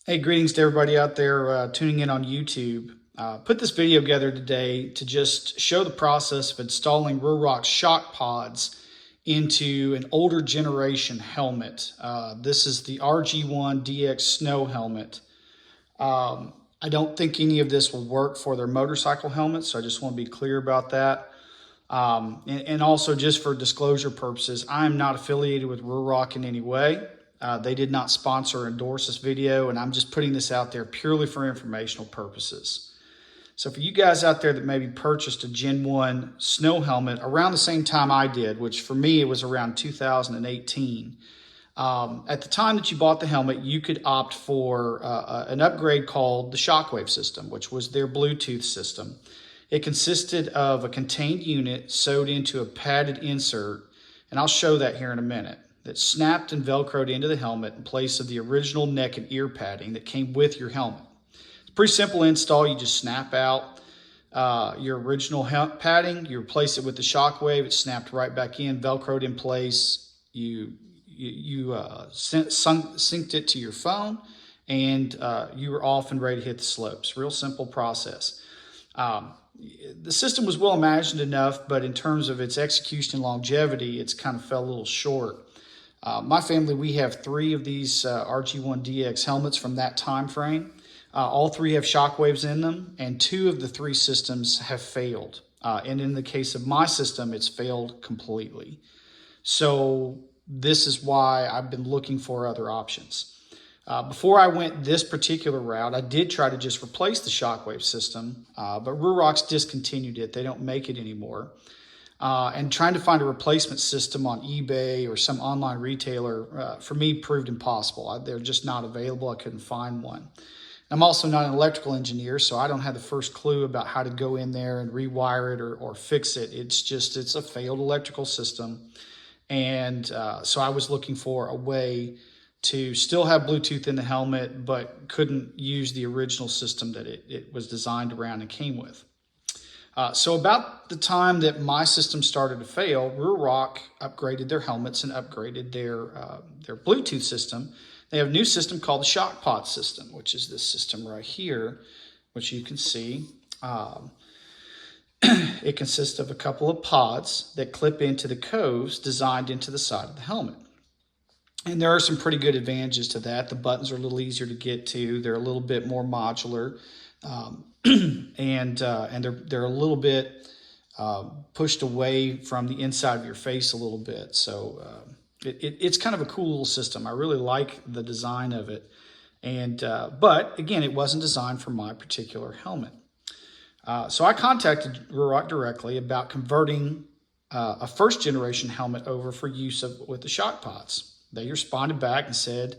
Hey, greetings to everybody out there tuning in on YouTube. Put this video together today to just show the process of installing Ruroc Shockpods into an older generation helmet. This is the RG1-DX snow helmet. I don't think any of this will work for their motorcycle helmets, so I just want to be clear about that. And also, just for disclosure purposes, I am not affiliated with Ruroc in any way. They did not sponsor or endorse this video, and I'm just putting this out there purely for informational purposes. So for you guys out there that maybe purchased a Gen 1 snow helmet around the same time I did, which for me it was around 2018, at the time that you bought the helmet, you could opt for an upgrade called the Shockwave system, which was their Bluetooth system. It consisted of a contained unit sewed into a padded insert, and I'll show that here in a minute, that snapped and velcroed into the helmet in place of the original neck and ear padding that came with your helmet. It's a pretty simple install. You just snap out your original padding, you replace it with the Shockwave, it snapped right back in, velcroed in place, you synced it to your phone, and you were off and ready to hit the slopes. Real simple process. The system was well imagined enough, but in terms of its execution and longevity, it's kind of fell a little short. My family, we have 3 of these RG1-DX helmets from that time frame. All 3 have shockwaves in them, and 2 of the 3 systems have failed. And in the case of my system, it's failed completely. So this is why I've been looking for other options. Before I went this particular route, I did try to just replace the Shockwave system, but Ruroc's discontinued it. They don't make it anymore. And trying to find a replacement system on eBay or some online retailer, for me, proved impossible. They're just not available. I couldn't find one. I'm also not an electrical engineer, so I don't have the first clue about how to go in there and rewire it or fix it. It's a failed electrical system. And so I was looking for a way to still have Bluetooth in the helmet, but couldn't use the original system that it was designed around and came with. So about the time that my system started to fail, Ruroc upgraded their helmets and upgraded their Bluetooth system. They have a new system called the Shockpod system, which is this system right here, which you can see. It consists of a couple of pods that clip into the coves designed into the side of the helmet. And there are some pretty good advantages to that. The buttons are a little easier to get to. They're a little bit more modular. And they're a little bit pushed away from the inside of your face a little bit. So it's kind of a cool little system. I really like the design of it. And but again, it wasn't designed for my particular helmet. So I contacted Ruroc directly about converting a first generation helmet over for use with the Shockpods. They responded back and said,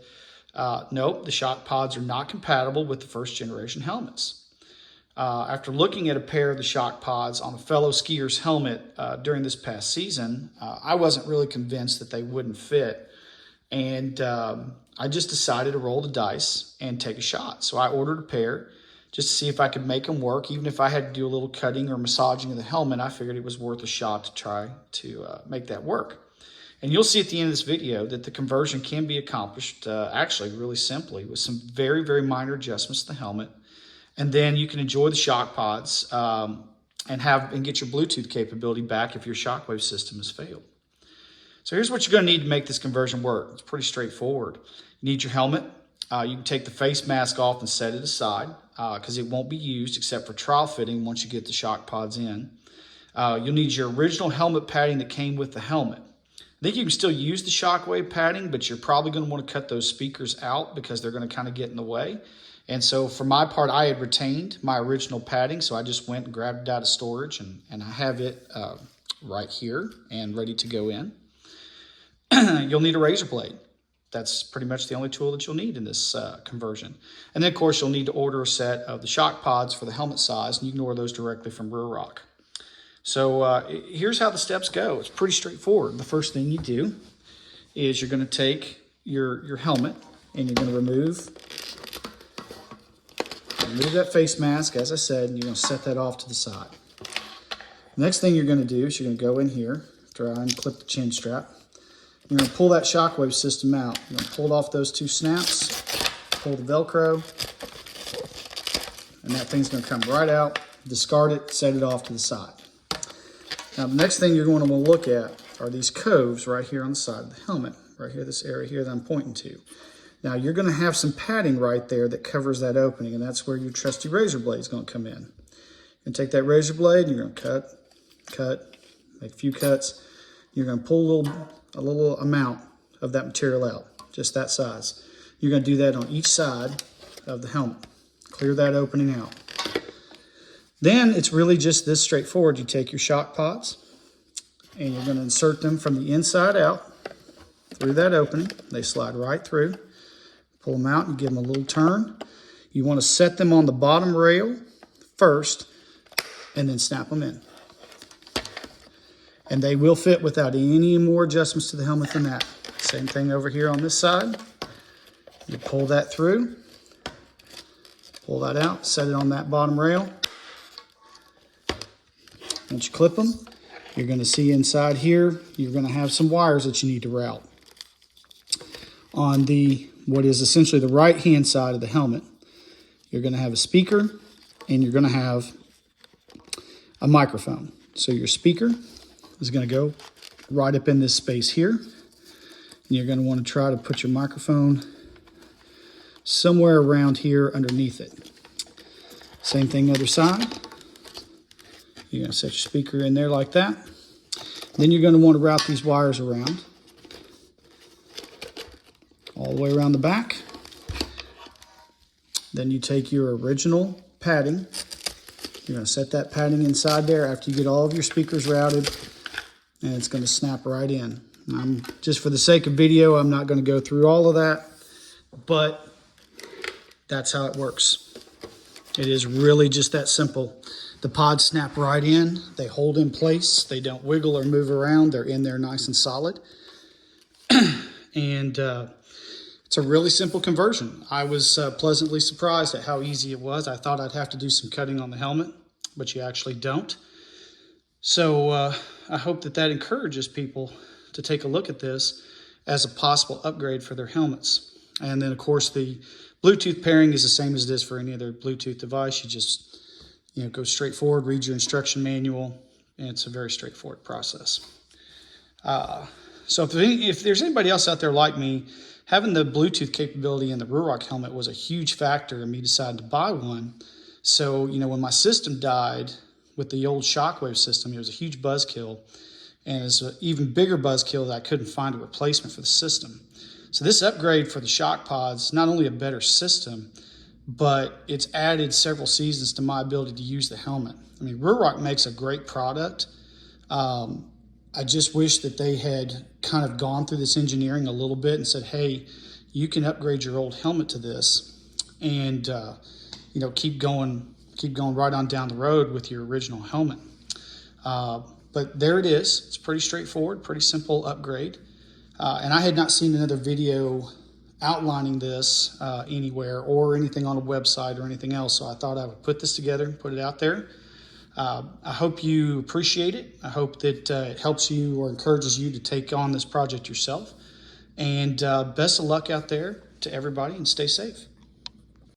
nope, the Shockpods are not compatible with the first generation helmets. After looking at a pair of the Shockpods on a fellow skier's helmet during this past season, I wasn't really convinced that they wouldn't fit. And I just decided to roll the dice and take a shot. So I ordered a pair just to see if I could make them work. Even if I had to do a little cutting or massaging of the helmet, I figured it was worth a shot to try to make that work. And you'll see at the end of this video that the conversion can be accomplished actually really simply with some very, very minor adjustments to the helmet. And then you can enjoy the Shockpods and get your Bluetooth capability back if your Shockwave system has failed. So here's what you're going to need to make this conversion work. It's pretty straightforward. You need your helmet. You can take the face mask off and set it aside because it won't be used except for trial fitting once you get the Shockpods in. You'll need your original helmet padding that came with the helmet. I think you can still use the Shockwave padding, but you're probably going to want to cut those speakers out because they're going to kind of get in the way. And so for my part, I had retained my original padding, so I just went and grabbed it out of storage, and I have it right here and ready to go in. You'll need a razor blade. That's pretty much the only tool that you'll need in this conversion. And then, of course, you'll need to order a set of the Shockpods for the helmet size, and you can order those directly from Ruroc. So here's how the steps go. It's pretty straightforward. The first thing you do is you're going to take your helmet and you're going to remove that face mask, as I said, and you're going to set that off to the side. The next thing you're going to do is you're going to go in here, try and clip the chin strap. You're going to pull that Shockwave system out. You're going to pull it off those 2 snaps. pull the Velcro, and that thing's going to come right out. Discard it, set it off to the side. Now the next thing you're going to want to look at are these coves right here on the side of the helmet. Right here, this area here that I'm pointing to. Now you're going to have some padding right there that covers that opening, and that's where your trusty razor blade is going to come in. And take that razor blade, and you're going to cut, make a few cuts. You're going to pull a little amount of that material out, just that size. You're going to do that on each side of the helmet. Clear that opening out. Then it's really just this straightforward. You take your shock pods, and you're going to insert them from the inside out through that opening. They slide right through. Pull them out and give them a little turn. You want to set them on the bottom rail first and then snap them in. And they will fit without any more adjustments to the helmet than that. Same thing over here on this side. You pull that through, pull that out, set it on that bottom rail. Once you clip them, you're going to see inside here, you're going to have some wires that you need to route. On what is essentially the right-hand side of the helmet, you're going to have a speaker and you're going to have a microphone. So your speaker is going to go right up in this space here. And you're going to want to try to put your microphone somewhere around here underneath it. Same thing other side. You're going to set your speaker in there like that. Then you're going to want to route these wires around all the way around the back. Then you take your original padding. You're going to set that padding inside there after you get all of your speakers routed, and it's going to snap right in. Just for the sake of video, I'm not going to go through all of that, but that's how it works. It is really just that simple. The pods snap right in. They hold in place. They don't wiggle or move around. They're in there nice and solid. And it's a really simple conversion. I was pleasantly surprised at how easy it was. I thought I'd have to do some cutting on the helmet, but you actually don't. So I hope that encourages people to take a look at this as a possible upgrade for their helmets. And then, of course, the Bluetooth pairing is the same as it is for any other Bluetooth device. You just go straight forward, read your instruction manual, and it's a very straightforward process. So if there's anybody else out there like me, having the Bluetooth capability in the Ruroc helmet was a huge factor in me deciding to buy one. So, when my system died with the old Shockwave system, it was a huge buzzkill. And it's an even bigger buzzkill that I couldn't find a replacement for the system. So this upgrade for the Shockpods, not only a better system, but it's added several seasons to my ability to use the helmet. I mean, Ruroc makes a great product. I just wish that they had kind of gone through this engineering a little bit and said, hey, you can upgrade your old helmet to this and, keep going right on down the road with your original helmet. But there it is. It's pretty straightforward, pretty simple upgrade. And I had not seen another video outlining this anywhere or anything on a website or anything else. So I thought I would put this together and put it out there. I hope you appreciate it. I hope that it helps you or encourages you to take on this project yourself. And best of luck out there to everybody, and stay safe.